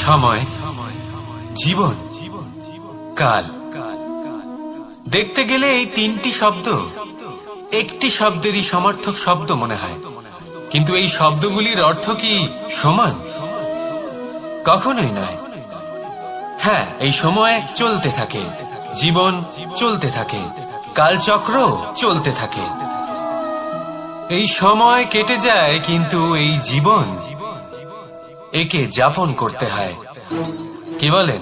সময়, জীবন, কাল। দেখতে গেলে এই তিনটি শব্দ একটি শব্দেরই সমার্থক শব্দ মনে হয়, কিন্তু এই শব্দগুলির অর্থ কি সমান? কখনোই নয়। হ্যাঁ, এই সময় চলতে থাকে, জীবন চলতে থাকে, কালচক্র চলতে থাকে। এই সময় কেটে যায়, কিন্তু এই জীবন একে যাপন করতে হয়। কি বলেন?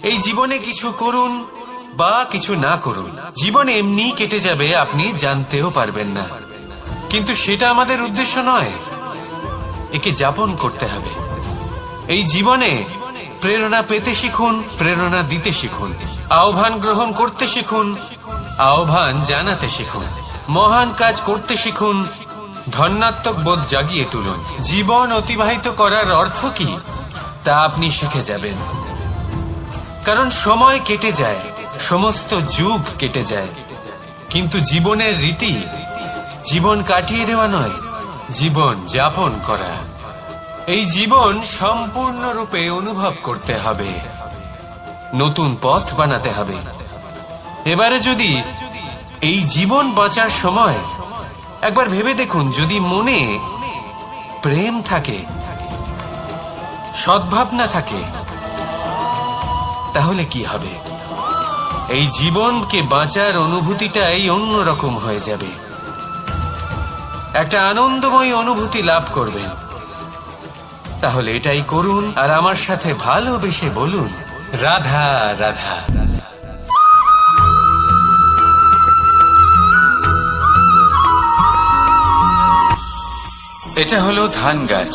এই জীবনে কিছু করুন বা কিছু না করুন, জীবন এমনি কেটে যাবে, আপনি জানতেও পারবেন না। কিন্তু সেটা আমাদের উদ্দেশ্য নয়, একে যাপন করতে হবে। এই জীবনে প্রেরণা পেতে শিখুন, প্রেরণা দিতে শিখুন, আহ্বান গ্রহণ করতে শিখুন, আহ্বান জানাতে শিখুন, মহান কাজ করতে শিখুন, ধন্যাত্মক বোধ জাগিয়ে তুলুন। জীবন অতিবাহিত করার অর্থ কি তা আপনি শিখে যাবেন। কারণ সময় কেটে যায়, সমস্ত যুগ কেটে যায়, কিন্তু জীবনের রীতি জীবন কাটিয়ে দেওয়া নয়, জীবন যাপন করা। এই জীবন সম্পূর্ণরূপে অনুভব করতে হবে, নতুন পথ বানাতে হবে। এবারে যদি এই জীবন বাঁচার সময় একবার ভেবে দেখুন, যদি মনে প্রেম থাকে, সদ্ভাবনা থাকে, তাহলে কি হবে? এই জীবনকে বাঁচার অনুভূতিটাই অন্যরকম হয়ে যাবে, একটা আনন্দময় অনুভূতি লাভ করবেন। তাহলে এটাই করুন, আর আমার সাথে ভালোবেসে বলুন, রাধা রাধা। এটা হলো ধান গাছ।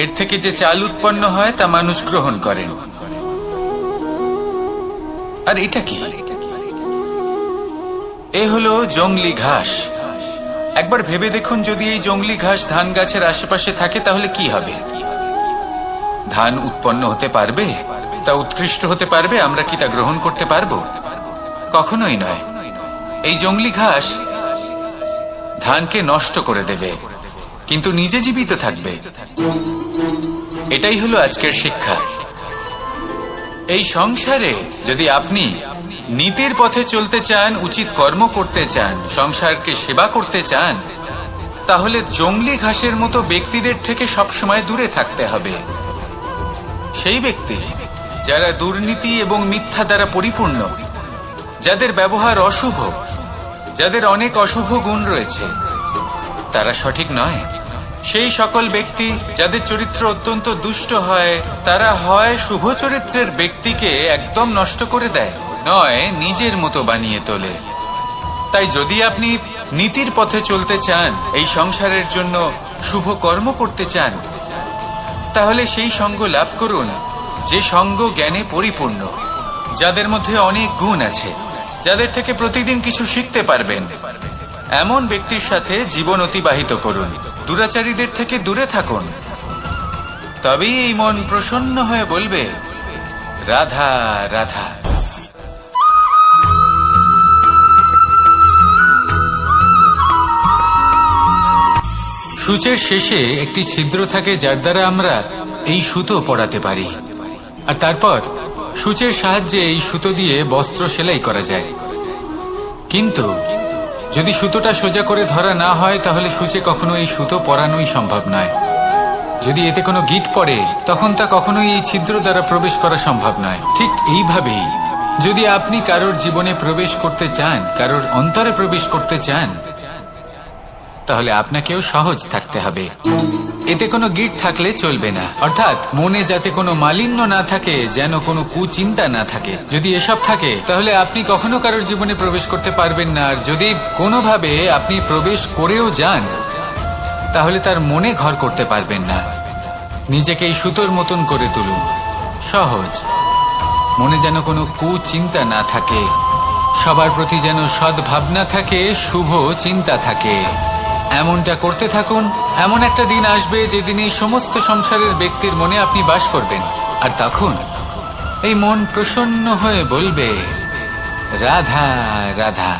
এর থেকে যে চাল উৎপন্ন হয় তা মানুষ গ্রহণ করেন। আর এটা কি? এ হলো জংলি ঘাস। একবার ভেবে দেখুন, যদি এই জংলি ঘাস ধান গাছের আশেপাশে থাকে তাহলে কি হবে? ধান উৎপন্ন হতে পারবে? তা উৎকৃষ্ট হতে পারবে? আমরা কি তা গ্রহণ করতে পারবো? কখনোই নয়। এই জংলি ঘাস ধানকে নষ্ট করে দেবে, কিন্তু নিজে জীবিত থাকবে। এটাই হলো আজকের শিক্ষা। এই সংসারে যদি আপনি নীতির পথে চলতে চান, উচিত কর্ম করতে চান, সংসারকে সেবা করতে চান, তাহলে জংলি ঘাসের মতো ব্যক্তিদের থেকে সবসময় দূরে থাকতে হবে। সেই ব্যক্তি যারা দুর্নীতি এবং মিথ্যা দ্বারা পরিপূর্ণ, যাদের ব্যবহার অশুভ, যাদের অনেক অশুভ গুণ রয়েছে, তারা সঠিক নয়। সেই সকল ব্যক্তি যাদের চরিত্র অত্যন্ত দুষ্ট হয়, তারা হয় শুভ চরিত্রের ব্যক্তিকে একদম নষ্ট করে দেয়, নয় নিজের মতো বানিয়ে তোলে। তাই যদি আপনি নীতির পথে চলতে চান, এই সংসারের জন্য শুভ কর্ম করতে চান, তাহলে সেই সঙ্গ লাভ করুন যে সঙ্গ জ্ঞানে পরিপূর্ণ, যাদের মধ্যে অনেক গুণ আছে, যাদের থেকে প্রতিদিন কিছু শিখতে পারবেন। এমন ব্যক্তির সাথে জীবন অতিবাহিত করুন, দুরাচারীদের থেকে দূরে থাকুন। তবেই এই মন প্রসন্ন হয়ে বলবে, রাধা রাধা। সূচের শেষে একটি ছিদ্র থাকে, যার দ্বারা আমরা এই সুতো পরাতে পারি, আর তারপর সূচের সাহায্যে এই সুতো দিয়ে বস্ত্র সেলাই করা যায়। কিন্তু যদি সুতোটা সোজা করে ধরা না হয়, তাহলে সূচে কখনো এই সুতো পরানোই সম্ভব নয়। যদি এতে কোনো গিঁট পড়ে, তখন তা কখনোই এই ছিদ্র দ্বারা প্রবেশ করা সম্ভব নয়। ঠিক এইভাবেই যদি আপনি কারোর জীবনে প্রবেশ করতে চান, কারোর অন্তরে প্রবেশ করতে চান, তাহলে আপনাকেও সহজ থাকতে হবে। এতে কোনো গিঁট থাকলে চলবে না, অর্থাৎ মনে যাতে কোনো মালিন্য না থাকে, যেন কোনো কুচিন্তা না থাকে। যদি এসব থাকে, তাহলে আপনি কখনো কারোর জীবনে প্রবেশ করতে পারবেন না। আর যদি কোনোভাবে আপনি প্রবেশ করেও যান, তাহলে তার মনে ঘর করতে পারবেন না। নিজেকে এই সুতোর মতন করে তুলুন, সহজ। মনে যেন কোনো কুচিন্তা না থাকে, সবার প্রতি যেন সদ্ভাবনা থাকে, শুভ চিন্তা থাকে। এমনটা করতে থাকুন। এমন একটা দিন আসবে যেদিন এই সমস্ত সংসারের ব্যক্তির মনে আপনি বাস করবেন, আর তখন এই মন প্রসন্ন হয়ে বলবে, রাধা রাধা।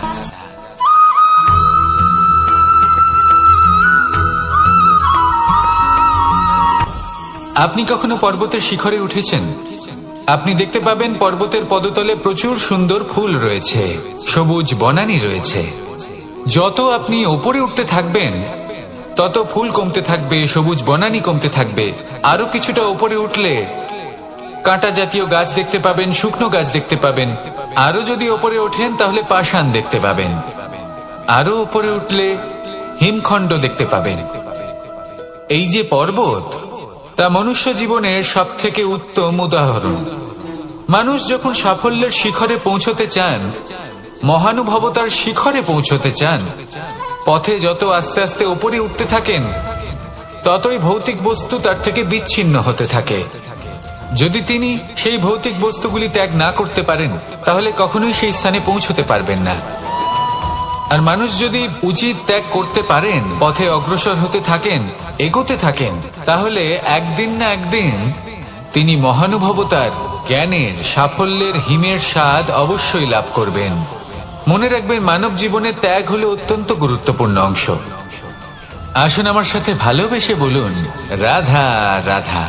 আপনি কখনো পর্বতের শিখরে উঠেছেন? আপনি দেখতে পাবেন পর্বতের পদতলে প্রচুর সুন্দর ফুল রয়েছে, সবুজ বনানী রয়েছে। যত আপনি ওপরে উঠতে থাকবেন তত ফুল কমতে থাকবে, সবুজ বনানী কমতে থাকবে। আরো কিছুটা ওপরে উঠলে কাঁটা জাতীয় গাছ দেখতে পাবেন, শুকনো গাছ দেখতে পাবেন। আরো যদি ওপরে ওঠেন তাহলে পাষাণ দেখতে পাবেন। আরো উপরে উঠলে হিমখণ্ড দেখতে পাবেন। এই যে পর্বত, তা মনুষ্য জীবনের সব থেকে উত্তম উদাহরণ। মানুষ যখন সাফল্যের শিখরে পৌঁছতে চান, মহানুভবতার শিখরে পৌঁছতে চান, পথে যত আস্তে আস্তে উপরে উঠতে থাকেন ততই ভৌতিক বস্তু তার থেকে বিচ্ছিন্ন হতে থাকে। যদি তিনি সেই ভৌতিক বস্তুগুলি ত্যাগ না করতে পারেন তাহলে কখনোই সেই স্থানে পৌঁছতে পারবেন না। আর মানুষ যদি উচিত ত্যাগ করতে পারেন, পথে অগ্রসর হতে থাকেন, এগোতে থাকেন, তাহলে একদিন না একদিন তিনি মহানুভবতার, জ্ঞানের, সাফল্যের হিমের স্বাদ অবশ্যই লাভ করবেন। মনে রাখবেন, মানব জীবনে ত্যাগ হলো অত্যন্ত গুরুত্বপূর্ণ অংশ। আসুন আমার সাথে ভালোবেসে বলুন, রাধা রাধা।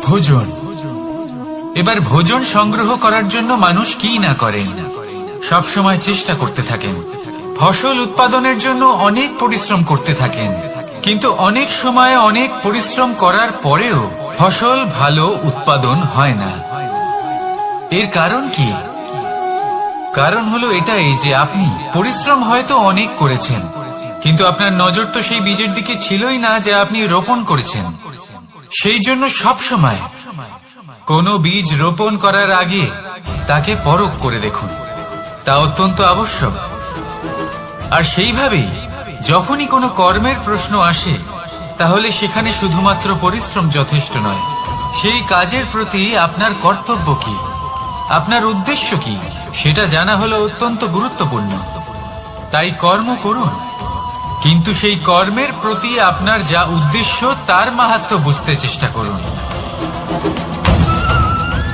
ভোজন। এবার ভোজন সংগ্রহ করার জন্য মানুষ কি না করেন, সব সময় চেষ্টা করতে থাকেন। ফসল উৎপাদনের জন্য অনেক পরিশ্রম করতে থাকেন, কিন্তু অনেক সময় অনেক পরিশ্রম করার পরেও ফসল ভালো উৎপাদন হয় না। এর কারণ কি? কারণ হলো এটাই যে আপনি পরিশ্রম হয়তো অনেক করেছেন, কিন্তু আপনার নজর তো সেই বীজের দিকে ছিলই না যে আপনি রোপণ করেছেন। সেই জন্য সব সময় কোনো বীজ রোপণ করার আগে তাকে পরখ করে দেখুন, তা অত্যন্ত আবশ্যক। আর সেইভাবেই যখনই কোনো কর্মের প্রশ্ন আসে, তাহলে সেখানে শুধুমাত্র পরিশ্রম যথেষ্ট নয়। সেই কাজের প্রতি আপনার কর্তব্য কি, আপনার উদ্দেশ্য কি, সেটা জানা হলো অত্যন্ত গুরুত্বপূর্ণ। তাই কর্ম করুন, কিন্তু সেই কর্মের প্রতি আপনার যা উদ্দেশ্য তার মাহাত্ম্য বুঝতে চেষ্টা করুন।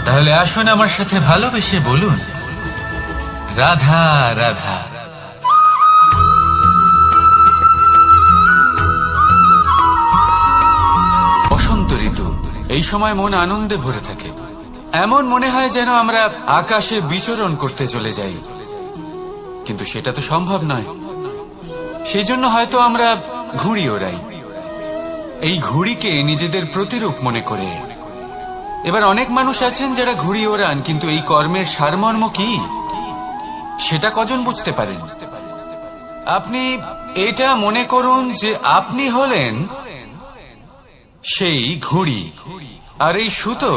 তাহলে আসুন আমার সাথে ভালোবেসে বলুন, রাধা রাধা। বসন্ত ঋতু, এই সময় মন আনন্দে ভরে থাকে। এমন মনে হয় যেন আমরা আকাশে বিচরণ করতে চলে যাই, কিন্তু সেটা তো সম্ভব নয়। সেই জন্য হয়তো আমরা ঘুড়ি ওড়াই, এই ঘুড়িকে নিজেদের প্রতিরূপ মনে করে। এবার অনেক মানুষ আছেন যারা ঘুড়ি ওড়ান, কিন্তু এই কর্মের সারমর্ম কি সেটা কজন বুঝতে পারেন? আপনি এটা মনে করুন যে আপনি হলেন সেই ঘুড়ি, আর এই সুতো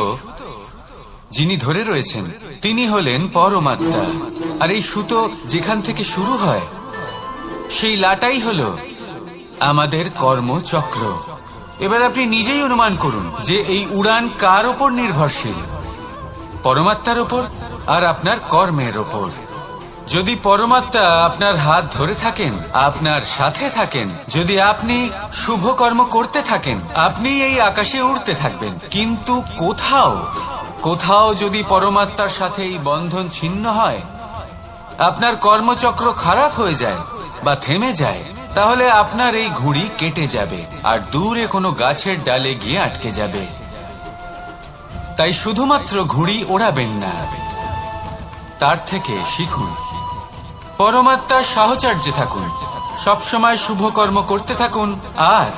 যিনি ধরে রয়েছেন তিনি হলেন পরমাত্মা। আর এই সুতো যেখান থেকে শুরু হয়, সেই লাটাই হলো আমাদের কর্মচক্র। এবার আপনি নিজেই অনুমান করুন যে এই উড়ান কার ওপর নির্ভরশীল, পরমাত্মার ওপর আর আপনার কর্মের ওপর। যদি পরমাত্মা আপনার হাত ধরে থাকেন, আপনার সাথে থাকেন, যদি আপনি শুভ কর্ম করতে থাকেন, আপনি এই আকাশে উড়তে থাকবেন। কিন্তু কোথাও কোথাও যদি পরমাত্মার সাথে এই বন্ধন ছিন্ন হয়, আপনার কর্মচক্র খারাপ হয়ে যায় বা থেমে যায়, তাহলে আপনার এই ঘুড়ি কেটে যাবে আর দূরে কোনো গাছের ডালে গিয়ে আটকে যাবে। তাই শুধুমাত্র ঘুড়ি ওড়াবেন না, তার থেকে শিখুন, পরমাত্মার সাহচর্যে থাকুন, সবসময় শুভ কর্ম করতে থাকুন আর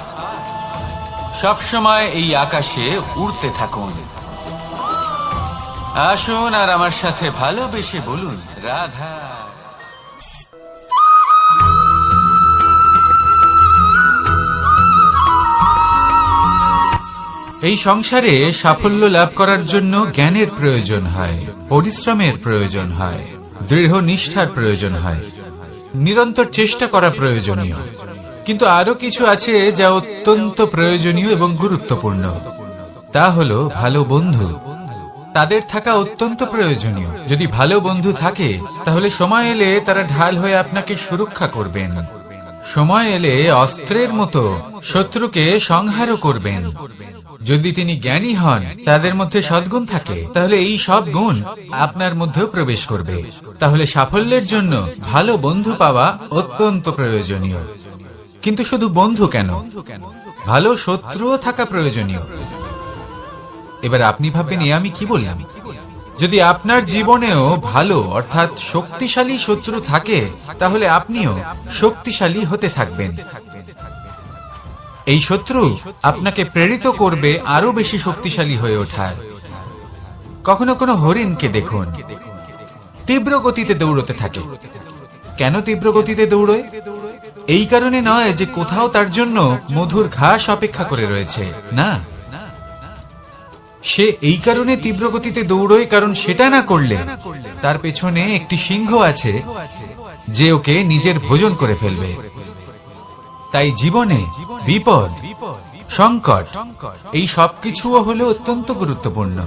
সবসময় এই আকাশে উড়তে থাকুন। আসুন আর আমার সাথে ভালোবেসে বলুন, রাধা। এই সংসারে সাফল্য লাভ করার জন্য জ্ঞানের প্রয়োজন হয়, পরিশ্রমের প্রয়োজন হয়, দৃঢ় নিষ্ঠার প্রয়োজন হয়, নিরন্তর চেষ্টা করা প্রয়োজনীয়। কিন্তু আরো কিছু আছে যা অত্যন্ত প্রয়োজনীয় এবং গুরুত্বপূর্ণ, তা হলো ভালো বন্ধু। তাদের থাকা অত্যন্ত প্রয়োজনীয়। যদি ভালো বন্ধু থাকে তাহলে সময় এলে তারা ঢাল হয়ে আপনাকে সুরক্ষা করবেন, সময় এলে অস্ত্রের মতো শত্রুকে সংহারও করবেন। যদি তিনি জ্ঞানী হন, তাদের মধ্যে সদ্গুণ থাকে, তাহলে এই সব গুণ আপনার মধ্যেও প্রবেশ করবে। তাহলে সাফল্যের জন্য ভালো বন্ধু পাওয়া অত্যন্ত প্রয়োজনীয়। কিন্তু শুধু বন্ধু কেন, ভালো শত্রুও থাকা প্রয়োজনীয়। এবার আপনি ভাববেন, আমি কি বললাম? যদি আপনার জীবনেও ভালো অর্থাৎ শক্তিশালী শত্রু থাকে, তাহলে আপনিও শক্তিশালী হতে থাকবেন। এই শত্রু আপনাকে প্রেরিত করবে আরো বেশি শক্তিশালী হয়ে ওঠার। কখনো কোনো হরিণকে দেখুন, তীব্র গতিতে দৌড়তে থাকে। কেন তীব্র গতিতে দৌড়য়? এই কারণে নয় যে কোথাও তার জন্য মধুর ঘাস অপেক্ষা করে রয়েছে, না। সে এই কারণে তীব্র গতিতে দৌড়য় কারণ সেটা না করলে তার পেছনে একটি সিংহ আছে যে ওকে নিজের ভোজন করে ফেলবে। তাই জীবনে বিপদ, সংকট, এই সবকিছুও হলো অত্যন্ত গুরুত্বপূর্ণ।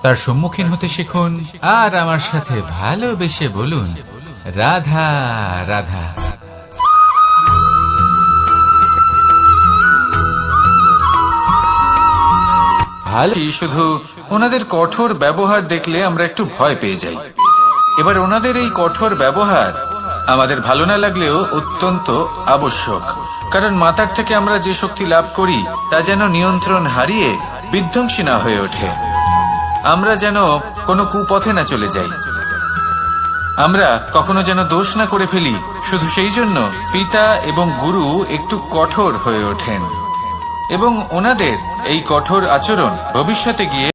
তার সম্মুখীন হতে শিখুন আর আমার সাথে ভালোবেসে বলুন, রাধা রাধা। ভালো, শুধু ওনাদের কঠোর ব্যবহার দেখলে আমরা একটু ভয় পেয়ে যাই। এবার ওনাদের এই কঠোর ব্যবহার আমাদের ভালো না লাগলেও অত্যন্ত আবশ্যক, কারণ মাতার থেকে আমরা যে শক্তি লাভ করি তা যেন নিয়ন্ত্রণ হারিয়ে বিধ্বংসী না হয়ে ওঠে। আমরা যেন কোনো কুপথে না চলে যাই, আমরা কখনো যেন দোষ না করে ফেলি। শুধু সেই জন্য পিতা এবং গুরু একটু কঠোর হয়ে ওঠেন, এবং ওনাদের এই কঠোর আচরণ ভবিষ্যতে গিয়ে